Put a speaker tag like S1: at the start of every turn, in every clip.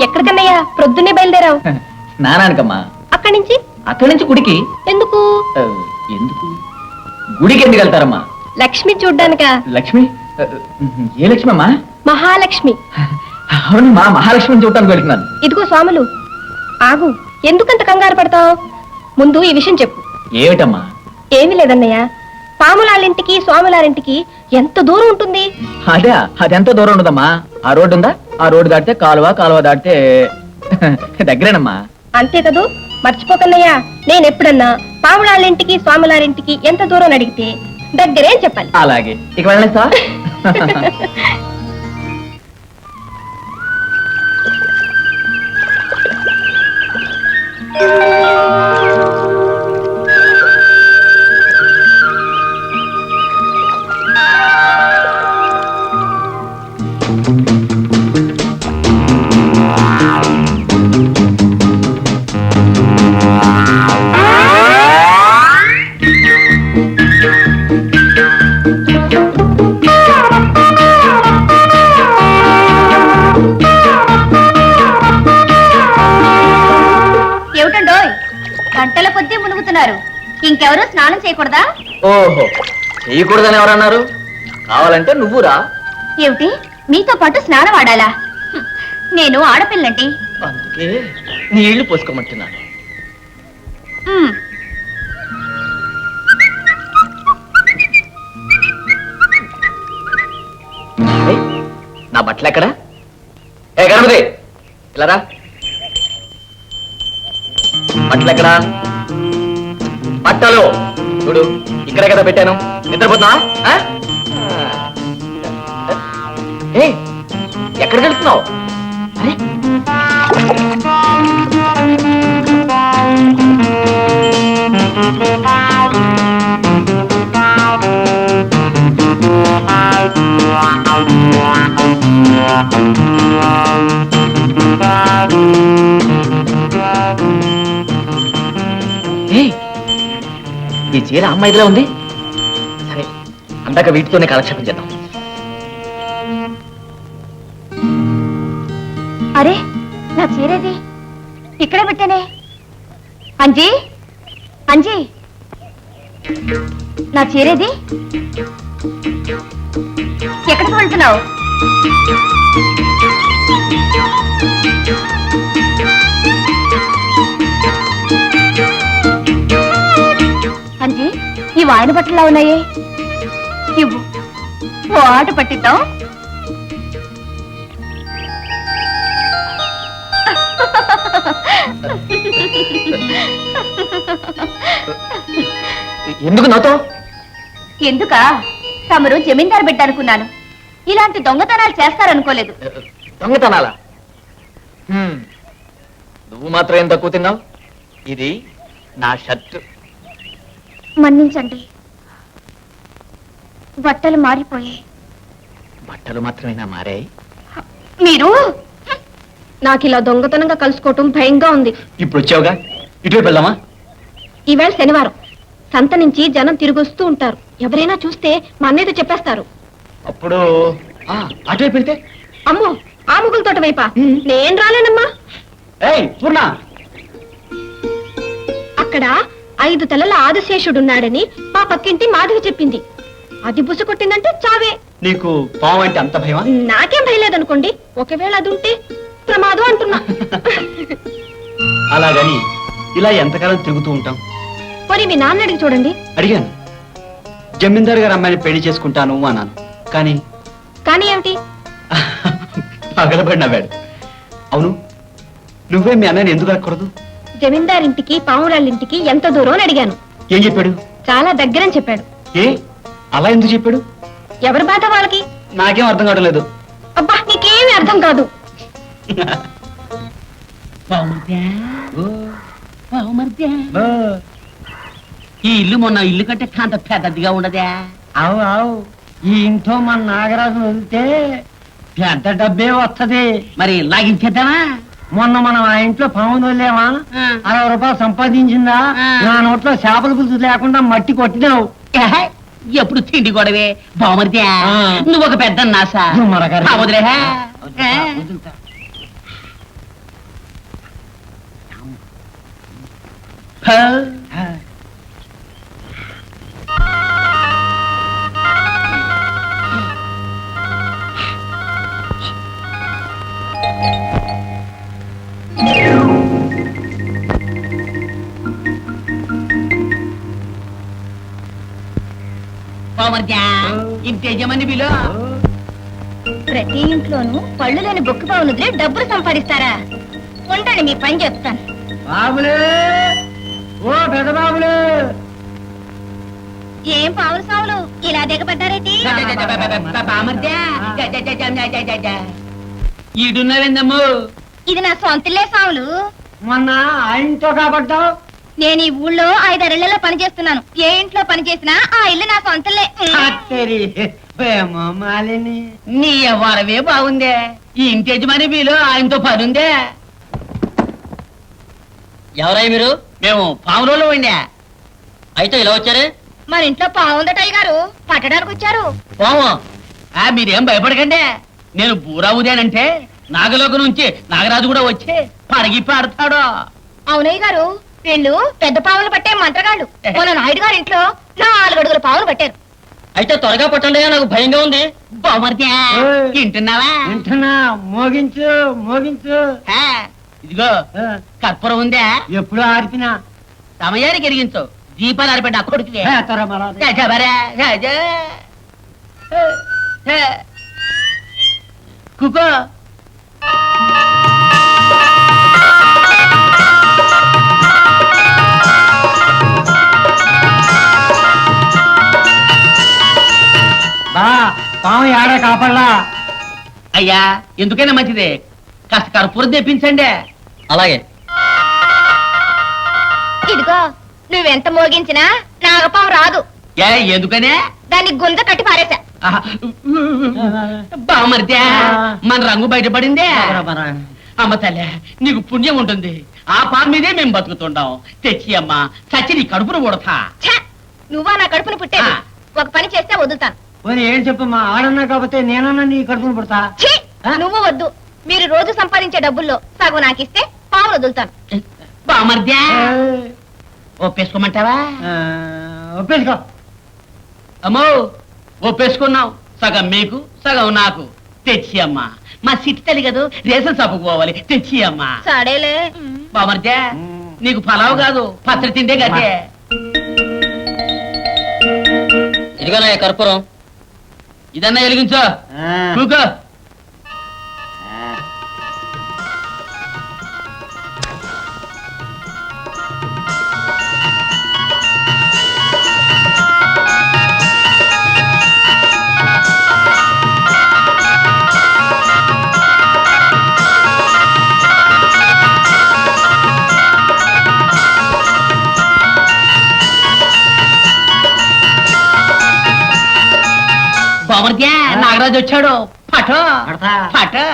S1: ఎక్కడికన్నయ్యా ప్రొద్దున్నే బయలుదేరావు?
S2: స్నానానికమ్మా.
S1: అక్కడి నుంచి?
S2: అక్కడి నుంచి గుడికి.
S1: ఎందుకు?
S2: ఎందుకు గుడికి ఎందుకు వెళ్తారమ్మా?
S1: లక్ష్మి చూడ్డానికా?
S2: లక్ష్మి? ఏ లక్ష్మి అమ్మా?
S1: మహాలక్ష్మి.
S2: అవునమ్మా, మహాలక్ష్మిని చూడటానికి వెళ్తున్నాను.
S1: ఇదిగో స్వాములు, ఆగు. ఎందుకంత కంగారు పడతావు? ముందు ఈ విషయం చెప్పు.
S2: ఏమిటమ్మా?
S1: ఏమీ లేదన్నయ్య, పాములారింటికి స్వాములారింటికి ఎంత దూరం ఉంటుంది?
S2: అదే, అదెంత దూరం ఉండదమ్మా. ఆ రోడ్డు ఉందా, ఆ రోడ్డు దాటితే కాలువ, కాలువ దాటితే దగ్గరేనమ్మా.
S1: అంతే కదూ. మర్చిపోకన్నయ్యా, నేనెప్పుడన్నా పాములారింటికి స్వాములారింటికి ఎంత దూరం అడిగితే దగ్గరే చెప్పాలి.
S2: అలాగే, ఇక వెళ్ళండి సార్.
S1: గంటల కొద్దీ మునుగుతున్నారు. ఇంకెవరూ స్నానం చేయకూడదా?
S2: ఓహో, చేయకూడదని ఎవరన్నారు? కావాలంటే నువ్వు రా.
S1: ఏమిటి, మీతో పాటు స్నానం ఆడాలా? నేను ఆడపిల్లండి.
S2: అందుకే నీళ్లు పోసుకోమంటున్నాను. నా బట్టలు ఎక్కడా? ఏ గణపతి, ఇలా రా. బట్టలు ఎక్కడా? బట్టలు చూడు, ఇక్కడే కదా పెట్టాను. నిద్రపోతున్నా? ఎక్కడికి వెళ్తున్నావు? ఈ చీర అమ్మాయిలా ఉంది. సరే, అందాక వీటితోనే కాలక్షేపం చేద్దాం.
S1: అరే, నా చీరేది ఇక్కడే పెట్టానే. అంజీ, అంజీ, నా చీరేది? ఎక్కడికి వెళ్తున్నావు? అంజీ, ఈ వాయన బట్టలా ఉన్నాయే, ఇవ్వు, ఓ ఆట పట్టిద్దాం.
S2: ఎందుకు నాతో?
S1: ఎందుకా? తమరు జమీందారు బిడ్డ అనుకున్నాను. ఇలాంటి దొంగతనాలు చేస్తారనుకోలేదు.
S2: దొంగతనాలా? నువ్వు మాత్రం ఏం తక్కువ తిన్నావు? ఇది నా షర్ట్.
S1: మన్నించండి, బట్టలు మారిపోయాయి.
S2: బట్టలు మాత్రమేనా మారాయి?
S1: మీరు నాకు ఇలా దొంగతనంగా కలుసుకోవటం భయంగా ఉంది.
S2: ఇప్పుడు వచ్చావుగా, ఇటువైపు వెళ్దామా?
S1: ఈవేళ శనివారం, సంత నుంచి జనం తిరిగొస్తూ ఉంటారు. ఎవరైనా చూస్తే మా అన్నయ్యతో చెప్పేస్తారు.
S2: అప్పుడు అటువైపు వెళ్తే?
S1: అమ్మో, ఆ ముగ్గుల తోట వైపా? నేను రాలేనమ్మా.
S2: పూర్ణ,
S1: అక్కడ 5 తలల ఆదిశేషుడున్నాడని మా పక్కింటి మాధవి చెప్పింది. అది బుస కొట్టిందంటే చావే.
S2: నీకు పాము అంటే అంత భయమా?
S1: నాకేం భయం లేదనుకోండి, ఒకవేళ అది ఉంటే ప్రమాదం అంటున్నా.
S2: అలాగని ఇలా ఎంతకాలం తిరుగుతూ ఉంటాం?
S1: మరి మీ నాన్న అడిగి చూడండి.
S2: అడిగాను, జమీందారు గారు అమ్మాయిని పెళ్లి చేసుకుంటాను అన్నాను. కానీ
S1: కానీ ఏమిటి?
S2: పగలబడి నవ్వాడు. అవును, నువ్వే మీ అన్నయ్యని ఎందుకు అడగకూడదు?
S1: జమీందారింటికి పావురాళ్ళింటికి ఎంత దూరం అని అడిగాను.
S2: ఏం చెప్పాడు?
S1: చాలా దగ్గరని చెప్పాడు.
S2: ఏ, అలా ఎందుకు చెప్పాడు?
S1: ఎవరి బాధ వాళ్ళకి.
S2: నాకేం అర్థం కావడం లేదు.
S1: అబ్బా, నీకేమీ అర్థం కాదు.
S3: ఈ ఇల్లు మొన్న ఇల్లు కంటే కాంత పెద్దదిగా ఉండదా?
S4: అవు అవు, ఈ ఇంట్లో మన నాగరాజు వదిలితే పెద్ద డబ్బే వస్తది.
S3: మరి లాగించేద్దామా?
S4: మొన్న మనం ఆ ఇంట్లో పాము వదిలేమా, 60 రూపాయలు సంపాదించిందా? నా నోట్లో చేపల పులుసు లేకుండా మట్టి కొట్టినావు.
S3: ఎప్పుడు తిండి గొడవే బామర్దే
S4: ఆ.
S3: నువ్వు ఒక పెద్ద నాసా
S4: మరగారు.
S3: వదిలేహా
S4: వదులుతా. ఆ.
S3: బామర్దే ఇంటి యజమాని బిలో
S1: ప్రతి ఇంట్లోనూ పళ్ళు లేని బొక్కు బావునుదిలే డబ్బులు సంపాదిస్తారా? ఉండండి మీ పని చెప్తాను.
S4: బాబులే ఓ పెద్ద బాబులే
S1: ఏం పావులు సావులు ఇలా దిగబడ్డారేటి?
S3: బామర్దే ఈడున్నావేందమ్ము
S1: ఇది నా సొంతలే సావులు.
S4: మొన్న ఆయనతో కాబట్టావు
S1: నేను ఈ ఊళ్ళో 5-6 పని చేస్తున్నాను. ఏ ఇంట్లో పని చేసినా ఆ ఇల్లు నా సొంతలే.
S4: ఏమో మాలిని
S3: నీ ఎవరవే బాగుందే ఈ ఇంటి యజమాని బిలో ఆయనతో పని ఉందే.
S5: ఎవరై మీరు?
S3: మేము పాములో ఉండే
S5: అయితే ఇలా వచ్చారే?
S1: మన ఇంట్లో పావుందటయ్య గారు, పట్టడానికి వచ్చారు.
S5: పోము.
S3: మీరేం భయపడకండి. నేను బూరావుదేనంటే నాగలోక నుంచి నాగరాజు కూడా వచ్చి పడగిప్పి ఆడతాడు.
S1: అవునయ్య గారు, వీళ్ళు పెద్ద పావులు పట్టే మంత్రగాళ్ళు. మన నాయుడు గారి ఇంట్లో 4 అడుగుల పావులు పట్టారు.
S5: అయితే త్వరగా పట్టండి, నాకు భయంగా ఉంది.
S3: బామర్దే
S4: ఓయ్.
S3: వింటున్నావా?
S4: వింటున్నా మోగించు మోగించు
S3: ఆ, ఇదిగో
S4: ఆ,
S3: కర్పూరం ఉందే
S4: ఎప్పుడు ఆర్పినా
S3: సమయానికి ఎరిగించు. దీపాలు ఆరిపెట్టి ఆ కొడుకువే.
S4: త్వర మరా
S3: రాజావరా, రాజా. కుకో
S4: బా పాము ఏడ కాపడలా
S3: అయ్యా ఎందుకైనా మంచిది కాస్త కర్పూరం తెప్పించండి.
S5: అలాగే.
S1: ఇదిగో, నువ్వెంత మోగించినా నాగపాము రాదు.
S3: ఏ ఎందుకనే?
S1: దాన్ని గుంజ కట్టి పారేశా.
S3: బామర్దే మన రంగు బయటపడిందే.
S4: త్వర మరా.
S3: అమ్మ తల్లే నీకు పుణ్యం ఉంటుంది. ఆ పాము మీదే మేము బతుకుతుంటాం. తెచ్చి అమ్మా చచ్చి నీ కడుపును కొడతా.
S1: ఛ! నువ్వా నా కడుపును పుట్టేది? ఒక పని చేస్తే వదులుతాను.
S4: పోనీ ఏం చెప్పమ్మా ఆడన్నా కాకపోతే నేనన్నా నీ కడుపును పుడతా
S1: ఛీ! నువ్వు వద్దు. మీరు రోజు సంపాదించే డబ్బుల్లో సగం నాకిస్తే పావులు వదులుతాను.
S3: బామర్దే ఒప్పేసుకోమంటావా?
S4: ఒప్పేసుకో
S3: అమ్మో ఒప్పేసుకున్నాం. సగం మీకు సగం నాకు. తెచ్చి అమ్మా మా సిట్టి తల్లి కదా రేషన్ షాపుకు పోవాలి. తెచ్చి అమ్మా.
S1: సడేలే.
S3: బామర్దే నీకు పలావు కాదు పత్రి తిండే గదే.
S5: ఇదిగోనా కర్పూరం.
S3: ఇదన్నా వెలిగించో. కూకో. బామర్దే నాగరాజు వచ్చాడు. పటో
S4: పడతా.
S3: పటో.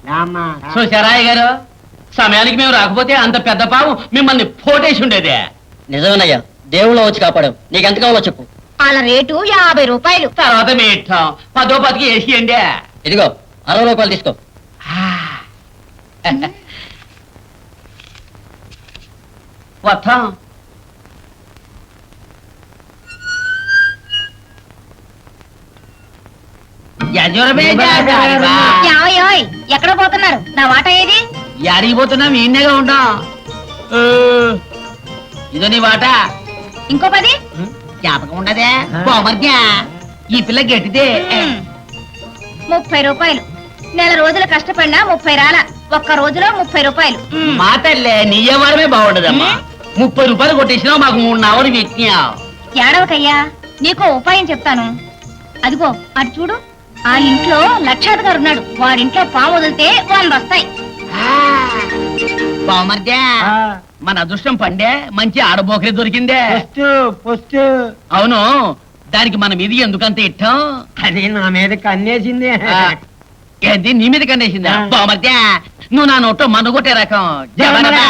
S4: రామ్మా
S3: చూసారాయ గారు సమయానికి మేము రాకపోతే అంత పెద్ద పాము మిమ్మల్ని పోటేసి ఉండేదే.
S5: నిజమేనయ్యా, దేవుళ్ళ వచ్చి కాపాడావు. నీకెంత కావాలో చెప్పు.
S1: వాళ్ళ రేటు 50 రూపాయలు.
S3: తర్వాత మీ ఇష్టం. 10 10కి వేసియండి.
S5: ఇదిగో 60 రూపాయలు తీసుకో.
S3: వస్తాం.
S1: యావయోయ్, ఎక్కడ పోతున్నారు? నా వాట ఏది?
S3: యాడిగిపోతున్నాం ఈయనగా ఉంటాం. ఇదో నీ వాట.
S1: ఇంకో 10.
S3: జ్ఞాపకం ఉండదే బామర్దే ఈ పిల్ల గట్టిదే.
S1: 30 రూపాయలు. నెల రోజులు కష్టపడినా 30 రాల. ఒక్క రోజులో 30 రూపాయలు.
S3: మా తల్లే నీ వారమే బాగుండదమ్మా. 30 రూపాయలు కొట్టేసినా మాకు 3 నవలు వ్యక్తియావు.
S1: ఏడవకయ్యా, నీకో ఉపాయం చెప్తాను. అదిగో అటు చూడు, ఆ ఇంట్లో లక్షాధి గారు ఉన్నాడు. వాడింట్లో పాము వదిలితే 100 వస్తాయి.
S3: బామర్దే మన అదృష్టం పండే మంచి ఆడబోకరే దొరికిందే.
S4: పోస్ట్
S3: అవును దానికి మన మీద ఎందుకంత ఇట్టం?
S4: అది నా మీద కన్నేసింది
S3: ఏంది నీ మీద కనేసిందా? బామర్దే నువ్వు నా నోట్లో మన్ను కొట్టే రకం.
S4: జబరదా.